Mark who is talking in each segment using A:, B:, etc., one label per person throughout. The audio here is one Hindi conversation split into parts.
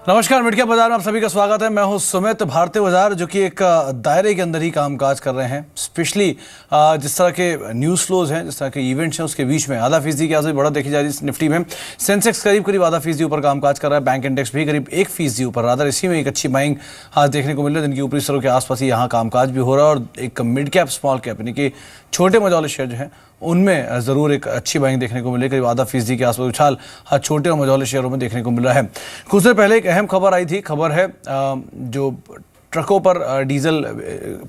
A: नमस्कार, मिडकैप बाजार में आप सभी का स्वागत है। मैं हूं सुमित। भारतीय बाजार जो कि एक दायरे के अंदर ही कामकाज कर रहे हैं, स्पेशली जिस तरह के न्यूज़ फ्लोज हैं, जिस तरह के इवेंट्स हैं, उसके बीच में आधा फीसदी की आज बढ़त देखी जा रही है। निफ्टी में सेंसेक्स करीब आधा फीसदी ऊपर कामकाज कर रहा है। बैंक इंडेक्स भी करीब 1% ऊपर। रादर इसी में एक अच्छी बाइंग आज देखने को मिल रही है। दिन की ऊपरी स्तरों के आसपास ही यहाँ कामकाज भी हो रहा है और एक मिड कैप स्मॉल कैप यानी कि छोटे मझौले शेयर जो हैं उनमें ज़रूर एक अच्छी बाइंग देखने को मिली। करीब आधा फीसदी के आसपास उछाल छोटे और मझौले शेयरों में देखने को मिल रहा है। कुछ देर पहले एक अहम खबर आई थी। खबर है जो ट्रकों पर डीजल,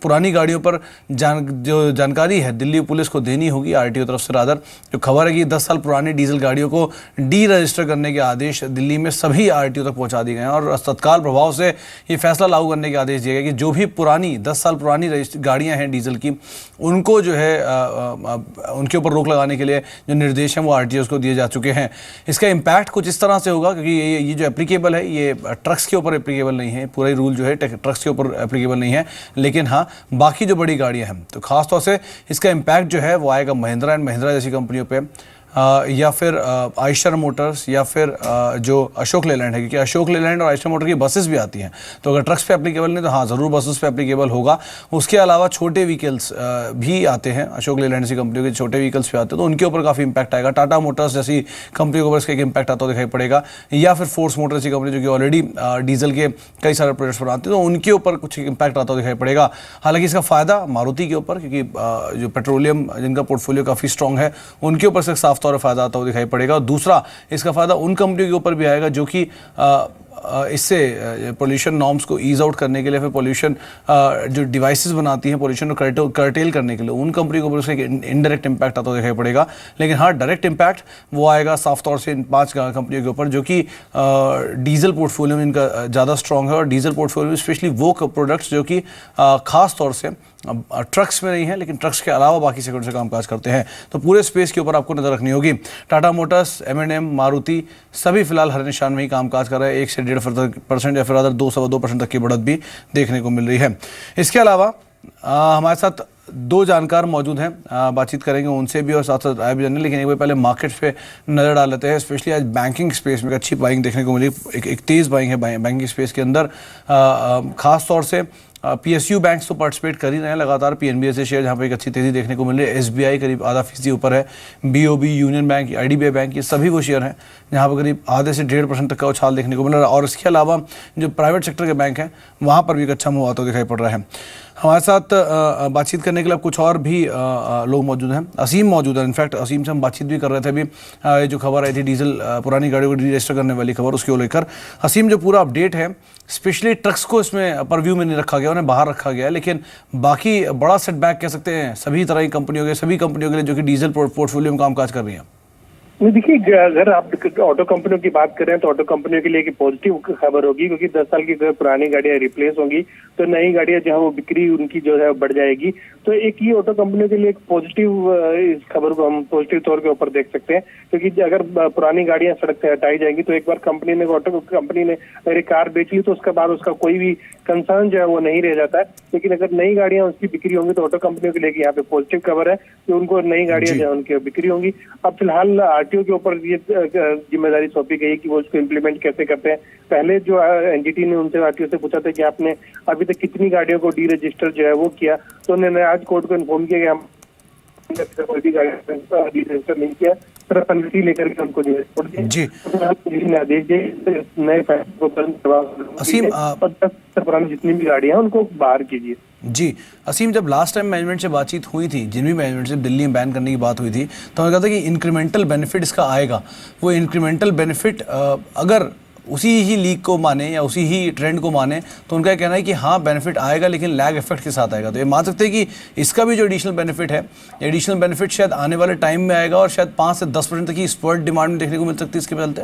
A: पुरानी गाड़ियों पर जो जानकारी है दिल्ली पुलिस को देनी होगी आरटीओ तरफ से। रादर जो खबर है कि 10 साल पुरानी डीजल गाड़ियों को डी रजिस्टर करने के आदेश दिल्ली में सभी आरटीओ तक पहुंचा दिए गए हैं और तत्काल प्रभाव से ये फैसला लागू करने के आदेश दिए गए कि जो भी पुरानी 10 साल पुरानी गाड़ियाँ हैं डीजल की, उनको जो है उनके ऊपर रोक लगाने के लिए जो निर्देश हैं वो आरटीओ को दिए जा चुके हैं। इसका इम्पैक्ट कुछ इस तरह से होगा क्योंकि ये जो एप्लीकेबल है ये ट्रक्स के ऊपर एप्लीकेबल नहीं है। पूरा ही रूल जो है ट्रक्स के ऊपर एप्लीकेबल नहीं है, लेकिन हाँ बाकी जो बड़ी गाड़ियां हैं तो खासतौर से इसका इम्पैक्ट जो है वो आएगा महिंद्रा एंड महिंद्रा जैसी कंपनियों पे, या फिर आयशर मोटर्स या फिर जो अशोक लेलैंड है, क्योंकि अशोक लेलैंड और आयशर मोटर की बसेस भी आती हैं। तो अगर ट्रक्स पे एप्लीकेबल नहीं तो हाँ ज़रूर बसेस पे एप्लीकेबल होगा। उसके अलावा छोटे व्हीकल्स भी आते हैं, अशोक लेलैंड जैसी कंपनियों के छोटे व्हीकल्स भी आते हैं तो उनके ऊपर काफ़ी इंपैक्ट आएगा। टाटा मोटर्स जैसी कंपनियों के ऊपर इसका एक इंपैक्ट आता दिखाई पड़ेगा, या फिर फोर्स मोटर जैसी कंपनी जो कि ऑलरेडी डीजल के कई सारे प्रोडक्ट्स बनाती है तो उनके ऊपर कुछ इंपैक्ट आता दिखाई पड़ेगा। हालांकि इसका फ़ायदा मारुति के ऊपर, क्योंकि जो पेट्रोलियम जिनका पोर्टफोलियो काफ़ी स्ट्रॉन्ग है उनके ऊपर से साफ तौर पर फायदा आता हुआ दिखाई पड़ेगा। और दूसरा इसका फायदा उन कंपनियों के ऊपर भी आएगा जो कि इससे पोल्यूशन नॉर्म्स को ईज आउट करने के लिए, फिर पोल्यूशन जो डिवाइसेस बनाती हैं पोल्यूशन को कर्टेल करने के लिए, उन कंपनियों को उसका इनडायरेक्ट इंपैक्ट आता दिखाई पड़ेगा। लेकिन हाँ डायरेक्ट इंपैक्ट वो आएगा साफ तौर से इन 5 कंपनियों के ऊपर जो कि डीजल पोर्टफोलियो में इनका ज़्यादा स्ट्रॉन्ग है और डीजल पोर्टफोलियो में स्पेशली वो प्रोडक्ट्स जो कि खास तौर से ट्रक्स में नहीं है लेकिन ट्रक्स के अलावा बाकी सेक्टर से कामकाज करते हैं। तो पूरे स्पेस के ऊपर आपको नजर रखनी होगी। टाटा मोटर्स, M&M, मारुति सभी फिलहाल हरे निशान में ही कामकाज कर रहे हैं। 1 से 1.5% या फिर अदर 2-2.25% तक की बढ़त भी देखने को मिल रही है। इसके अलावा हमारे साथ 2 जानकार मौजूद हैं, बातचीत करेंगे उनसे भी और साथ साथ राय भी जानेंगे। लेकिन एक बार पहले मार्केट्स पे नज़र डाल लेते हैं। स्पेशली आज बैंकिंग स्पेस में अच्छी बाइंग देखने को मिली। एक तेज़ बाइंग है बैंकिंग स्पेस के अंदर। खास तौर से PSU बैंक्स तो पार्टिसिपेट कर ही रहे हैं लगातार। PNB से शेयर जहाँ पे एक अच्छी तेज़ी देखने को मिल रही है। SBI करीब आधा फीसदी ऊपर है। BOB, union bank, IDBI bank, ये सभी वो शेयर हैं जहाँ पर करीब आधे से 1.5% तक का उछाल देखने को मिल रहा है। और इसके अलावा जो प्राइवेट सेक्टर के बैंक हैं वहाँ पर भी एक अच्छा मूव आता दिखाई पड़ रहा है। हमारे साथ बातचीत करने के लिए अब कुछ और भी लोग मौजूद हैं। असीम मौजूद है। इनफैक्ट असीम से हम बातचीत भी कर रहे थे अभी। जो खबर आई थी डीजल पुरानी गाड़ियों को रजिस्टर करने वाली खबर, उसको लेकर असीम जो पूरा अपडेट है, स्पेशली ट्रक्स को इसमें परव्यू में नहीं रखा गया, उन्हें बाहर रखा गया है, लेकिन बाकी बड़ा सेटबैक कह सकते हैं सभी तरह की कंपनियों के, सभी कंपनियों के लिए जो कि डीजल पोर्टफोलियो में कामकाज कर रही हैं।
B: देखिए, अगर आप ऑटो कंपनियों की बात करें तो ऑटो कंपनियों के लिए एक पॉजिटिव खबर होगी, क्योंकि 10 साल की पुरानी गाड़ियां रिप्लेस होंगी तो नई गाड़ियां जो है वो बिक्री उनकी जो है बढ़ जाएगी। तो एक ये ऑटो कंपनियों के लिए एक पॉजिटिव, इस खबर को हम पॉजिटिव तौर के ऊपर देख सकते हैं। क्योंकि अगर पुरानी गाड़ियां सड़क से हटाई जाएंगी तो एक बार ऑटो कंपनी ने अगर कार बेच ली तो उसके बाद उसका कोई भी कंसर्न जो है वो नहीं रह जाता है। लेकिन अगर नई गाड़ियां उसकी बिक्री होंगी तो ऑटो कंपनियों के लिए यहाँ पे पॉजिटिव खबर है कि उनको नई गाड़ियां जो है उनकी बिक्री होंगी। अब फिलहाल आरटीओ के ऊपर ये जिम्मेदारी सौंपी गई कि वो उसको इम्प्लीमेंट कैसे करते हैं। पहले जो एनजीटी ने उनसे आरटीओ से पूछा था कि आपने अभी तक कितनी गाड़ियों को डी रजिस्टर जो है वो किया, तो उन्होंने आज कोर्ट को इन्फॉर्म किया कि हम कोई भी गाड़ी डी रजिस्टर नहीं किया, सिर्फ अनुमति लेकर के उनको छोड़ दिया जी। आदेश दिए नए फैसले को पुरानी जितनी भी गाड़ियां हैं उनको बाहर कीजिए।
A: जी असीम, जब लास्ट टाइम मैनेजमेंट से बातचीत हुई थी, जिन भी मैनेजमेंट से दिल्ली में बैन करने की बात हुई थी, तो उन्होंने कहा था कि इंक्रीमेंटल बेनिफिट इसका आएगा। वो इंक्रीमेंटल बेनिफिट अगर उसी ही लीग को माने या उसी ही ट्रेंड को माने तो उनका कहना है कि हाँ बेनिफिट आएगा लेकिन लैग इफेक्ट के साथ आएगा। तो ये मान सकते हैं कि इसका भी जो एडिशनल बेनिफिट है, एडिशनल बेनिफिट शायद आने वाले टाइम में आएगा और शायद 5 से 10% तक की स्पर्ट डिमांड में देखने को मिल सकती है इसके चलते।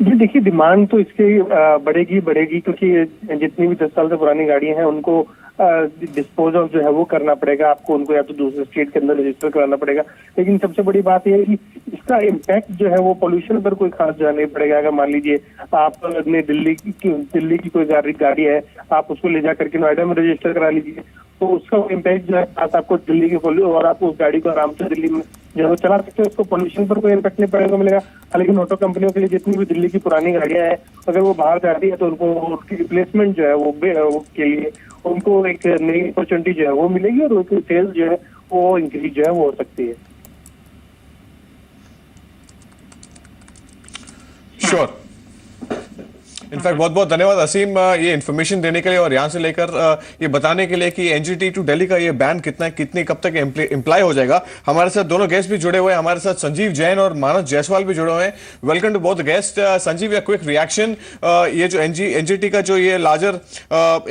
B: जी देखिए, डिमांड तो इसकी बढ़ेगी क्योंकि जितनी भी 10 साल से पुरानी गाड़ियां हैं उनको डिस्पोज ऑफ जो है वो करना पड़ेगा आपको, उनको या तो दूसरे स्टेट के अंदर रजिस्टर कराना पड़ेगा। लेकिन सबसे बड़ी बात यह है कि इसका इम्पैक्ट जो है वो पोल्यूशन पर कोई खास जो नहीं पड़ेगा। अगर मान लीजिए आपने दिल्ली की कोई गाड़ी है, आप उसको ले जा करके नोएडा में रजिस्टर करा लीजिए, तो उसका इम्पैक्ट जो है आपको दिल्ली के और आप उस गाड़ी को आराम से दिल्ली में जो वो चला सकते हैं, उसको पोल्यूशन पर कोई इम्पैक्ट नहीं पड़ने को मिलेगा। लेकिन ऑटो कंपनियों के लिए जितनी भी दिल्ली की पुरानी गाड़ियां हैं, अगर वो बाहर जाती है तो उनको उसकी रिप्लेसमेंट जो है वो के लिए उनको एक नई अपॉर्चुनिटी जो है वो मिलेगी और उनकी सेल्स जो है वो इंक्रीज जो है वो हो सकती है।
C: श्योर। इनफैक्ट बहुत बहुत धन्यवाद असीम ये इन्फॉर्मेशन देने के लिए और यहाँ से लेकर ये बताने के लिए कि एनजीटी टू दिल्ली का ये बैन कितनी कब तक इम्प्लाई हो जाएगा। हमारे साथ दोनों गेस्ट भी जुड़े हुए हैं, हमारे साथ संजीव जैन और मानस जायसवाल भी जुड़े हुए हैं। Welcome to both guest. Sanjeev, quick reaction, ये जो एनजीटी का जो ये लार्जर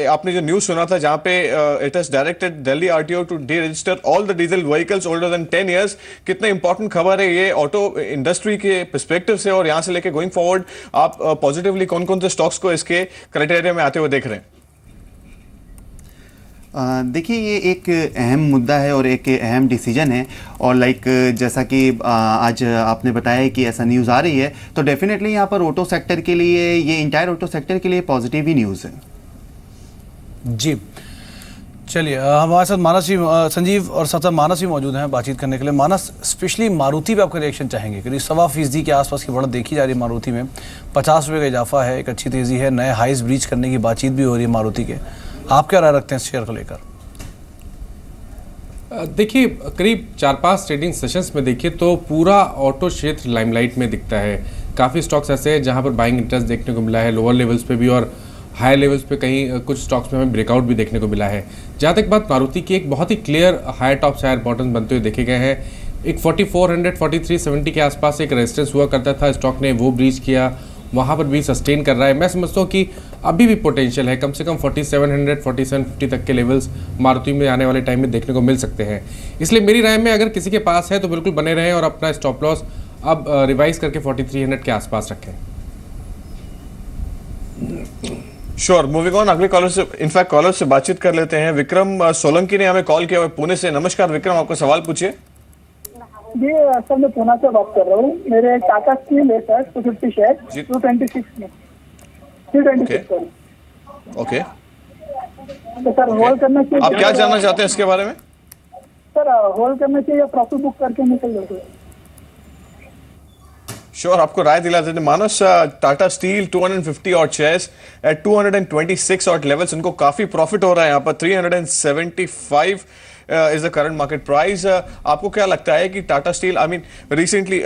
C: आपने जो न्यूज सुना था जहां पे it has directed Delhi RTO to deregister all the diesel vehicles older than 10 years, कितना इंपॉर्टेंट खबर है ये ऑटो इंडस्ट्री के पर्सपेक्टिव से और यहां से लेकर गोइंग फॉरवर्ड आप पॉजिटिवली कौन कौन से स्टॉक्स को इसके क्राइटेरिया में आते हुए देख रहे हैं?
D: देखिए, ये एक अहम मुद्दा है और एक अहम डिसीजन है और जैसा कि आज आपने बताया कि ऐसा न्यूज़ आ रही है, तो डेफिनेटली यहाँ पर ऑटो सेक्टर के लिए, ये इंटायर ऑटो सेक्टर के लिए पॉजिटिव ही न्यूज़ है। जी
A: चलिए, हमारे साथ मानस जी, संजीव और साथ मानस भी मौजूद हैं बातचीत करने के लिए। मानस, स्पेशली मारुति पे आपका रिएक्शन चाहेंगे। करीब 1.25% के आसपास की बढ़त देखी जा रही है मारुति में, 50 रुपये का इजाफा है, एक अच्छी तेज़ी है, नए हाइज ब्रीच करने की बातचीत भी हो रही है मारुति के। आप क्या राय रखते हैं इस शेयर को लेकर?
E: देखिए, करीब 4-5 ट्रेडिंग सेशंस में देखिए तो पूरा ऑटो क्षेत्र लाइमलाइट में दिखता है। काफ़ी स्टॉक्स ऐसे हैं जहाँ पर बाइंग इंटरेस्ट देखने को मिला है, लोअर लेवल्स पे भी और हायर लेवल्स पे कहीं कुछ स्टॉक्स में हमें ब्रेकआउट भी देखने को मिला है। जहाँ तक बात मारुति की, एक बहुत ही clear higher tops higher bottoms बनते हुए देखे गए हैं। एक 4400 4370 के आसपास एक रेजिस्टेंस हुआ करता था, स्टॉक ने वो ब्रीच किया, वहाँ पर भी सस्टेन कर रहा है। मैं समझता हूँ कि अभी भी पोटेंशियल है, कम से कम 4700 4750 तक के लेवल्स मारुति में आने वाले टाइम में देखने को मिल सकते हैं। इसलिए मेरी राय में अगर किसी के पास है तो बिल्कुल बने रहें और अपना स्टॉप लॉस अब रिवाइज करके 4300 के आसपास रखें।
C: श्योर, मूविंग ऑन, अगले कॉलर से, इनफैक्ट कॉलर से बातचीत कर लेते हैं। विक्रम सोलंकी ने हमें कॉल किया हुआ पुणे से। नमस्कार विक्रम, आपका सवाल पूछिए।
F: जी सर, मैं पुणे से बात कर रहा हूँ। मेरे टाटा स्टील है सर, 250 शेयर 226 में 326
C: ओके,
F: तो सर होल्ड करना चाहिए।
C: आप क्या जानना चाहते हैं इसके बारे में?
F: सर होल्ड करना चाहिए या प्रॉफिट बुक करके निकल जाते?
C: श्योर, आपको राय दिला देते हैं। मानस, टाटा स्टील 250 और शेयर्स एट 226 और लेवल्स, उनको काफी प्रॉफिट हो रहा है यहाँ पर। 375 is the current market price. आपको क्या लगता है कि Tata steel, I mean recently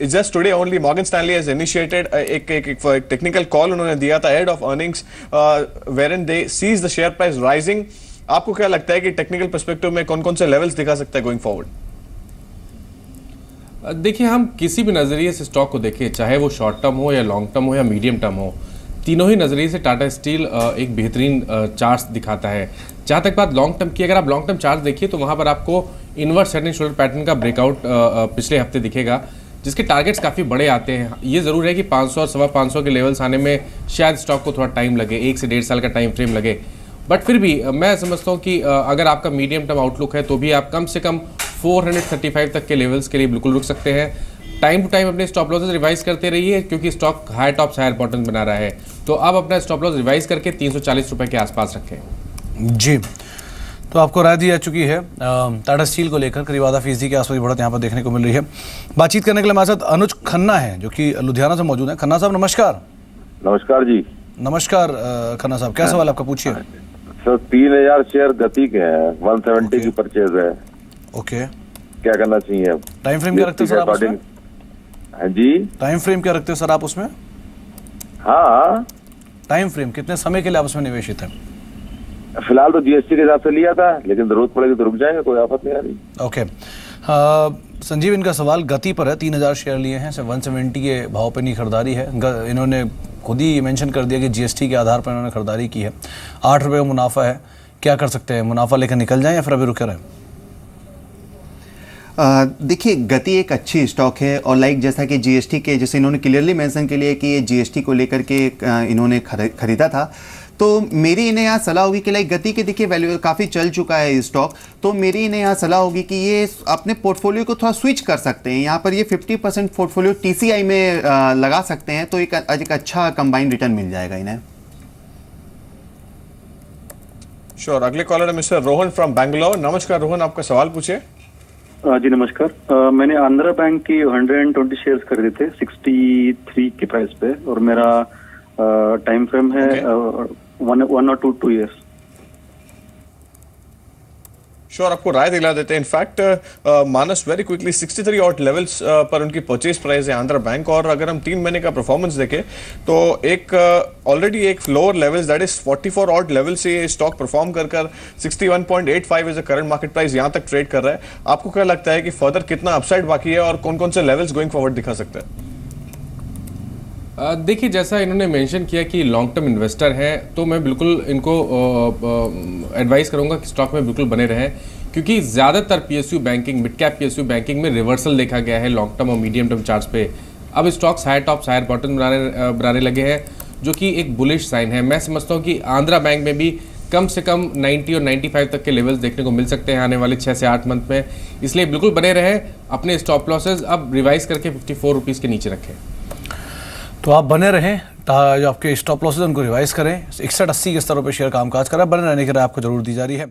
C: just today only Morgan Stanley has initiated एक टेक्निकल कॉल उन्होंने दिया था ahead of earnings wherein they sees the share price rising. आपको क्या लगता है कि टेक्निकल पर्सपेक्टिव में कौन कौन से लेवल्स दिखा सकता है गोइंग फॉरवर्ड?
E: देखिए, हम किसी भी नज़रिए से स्टॉक को देखें, चाहे वो शॉर्ट टर्म हो या लॉन्ग टर्म हो या मीडियम टर्म हो, तीनों ही नज़रिए से टाटा स्टील एक बेहतरीन चार्ट्स दिखाता है। जहाँ तक बात लॉन्ग टर्म की, अगर आप लॉन्ग टर्म चार्ट देखिए तो वहाँ पर आपको inverse head and shoulder pattern का ब्रेकआउट पिछले हफ्ते दिखेगा, जिसके टारगेट्स काफ़ी बड़े आते हैं। ये ज़रूर है कि 500 और 550 के लेवल्स आने में शायद स्टॉक को थोड़ा टाइम लगे, 1 से 1.5 साल का टाइम फ्रेम लगे, बट फिर भी मैं समझता हूँ कि अगर आपका मीडियम टर्म आउटलुक है तो भी आप कम से कम 435 तक के लेवल्स के लिए बिल्कुल रुक सकते हैं। टाइम टू टाइम अपने स्टॉप लॉसेस रिवाइज करते रहिए, क्योंकि stock higher tops higher bottom बना रहा है। तो आप अपना स्टॉप लॉस रिवाइज करके 340 रुपए के आसपास रखें।
A: जी, तो आपको राय दी जा चुकी है टाटा स्टील को लेकर। करीब आधा फीसदी के आसपास बढ़त यहाँ पर देखने को मिल रही है। बातचीत करने के लिए हमारे साथ अनुज खन्ना है जो कि लुधियाना से मौजूद है। खन्ना साहब नमस्कार।
G: नमस्कार जी।
A: नमस्कार खन्ना साहब, क्या सवाल आपका, पूछिए।
G: सर 3000 शेयर गति के हैं, 170 की परचेज है।
A: ओके,
G: क्या करना चाहिए?
A: टाइम फ्रेम क्या रखते हो सर आप उसमें?
G: हाँ जी,
A: टाइम फ्रेम क्या रखते हो सर आप उसमें?
G: हाँ,
A: टाइम फ्रेम कितने समय के लिए आप उसमें निवेशित हैं?
G: फिलहाल तो जीएसटी के हिसाब से लिया था, लेकिन जरूरत पड़ेगी तो रुक जाएंगे, कोई आफत नहीं आ रही।
A: ओके, संजीव, इनका सवाल गति पर है। 3000 शेयर लिए हैं, 170 के भाव पे नहीं खरीदारी है। इन्होंने खुद ही मेंशन कर दिया कि जीएसटी के आधार पर इन्होंने खरीदारी की है। 8 रुपये का मुनाफा है, क्या कर सकते हैं? मुनाफा लेकर निकल जाएं या फिर अभी रुके रहें?
D: देखिए, गति एक अच्छी स्टॉक है और जैसा कि जीएसटी के, जैसे इन्होंने क्लियरली मेंशन के लिए कि ये जीएसटी को लेकर के इन्होंने खरीदा था, तो मेरी इन्हें यहाँ सलाह होगी कि गति के देखिए वैल्यू काफ़ी चल चुका है स्टॉक, तो मेरी इन्हें यहाँ सलाह होगी कि ये अपने पोर्टफोलियो को थोड़ा स्विच कर सकते हैं। यहाँ पर ये 50% पोर्टफोलियो टीसीआई में लगा सकते हैं, तो एक अच्छा कंबाइंड रिटर्न मिल जाएगा इन्हें।
C: श्योर, अगले कॉलर है मिस्टर रोहन फ्रॉम बैंगलोर। नमस्कार रोहन, आपका सवाल पूछिए।
H: जी नमस्कार। मैंने आंध्रा बैंक की 120 शेयर्स खरीदे थे 63 की प्राइस पे, और मेरा टाइम फ्रेम है 1 और 2 ईयर्स।
C: श्योर, आपको राय दिला देते हैं। इनफैक्ट मानस वेरी क्विकली 63 ऑट लेवल्स पर उनकी परचेज प्राइस है आंध्रा बैंक, और अगर हम 3 महीने का परफॉर्मेंस देखें तो एक ऑलरेडी एक floor levels that is 44 odd level से ये स्टॉक परफॉर्म कर 61.85 is the current market price यहां तक ट्रेड कर रहा है। आपको क्या लगता है कि फर्दर कितना अपसाइड बाकी है और कौन कौन से लेवल्स गोइंग फॉरवर्ड दिखा सकते हैं?
E: देखिए, जैसा इन्होंने मेंशन किया कि लॉन्ग टर्म इन्वेस्टर हैं, तो मैं बिल्कुल इनको एडवाइस करूंगा कि स्टॉक में बिल्कुल बने रहें, क्योंकि ज़्यादातर PSU banking, mid cap PSU banking में रिवर्सल देखा गया है लॉन्ग टर्म और मीडियम टर्म चार्ट्स पे। अब stocks higher tops higher bottom बनाने लगे हैं, जो कि एक बुलिश साइन है। मैं समझता हूँ कि आंध्रा बैंक में भी कम से कम 90 और 95 तक के लेवल्स देखने को मिल सकते हैं आने वाले 6 से 8 मंथ में। इसलिए बिल्कुल बने रहें, अपने स्टॉप लॉसेज अब रिवाइज करके 54 रुपीज़ के नीचे रखें।
A: तो आप बने रहें, जो आपके स्टॉप लॉसेज उनको रिवाइज करें। 61-80 के स्तरों पर शेयर कामकाज कर रहा है, बने रहने की राय आपको जरूर दी जा रही है।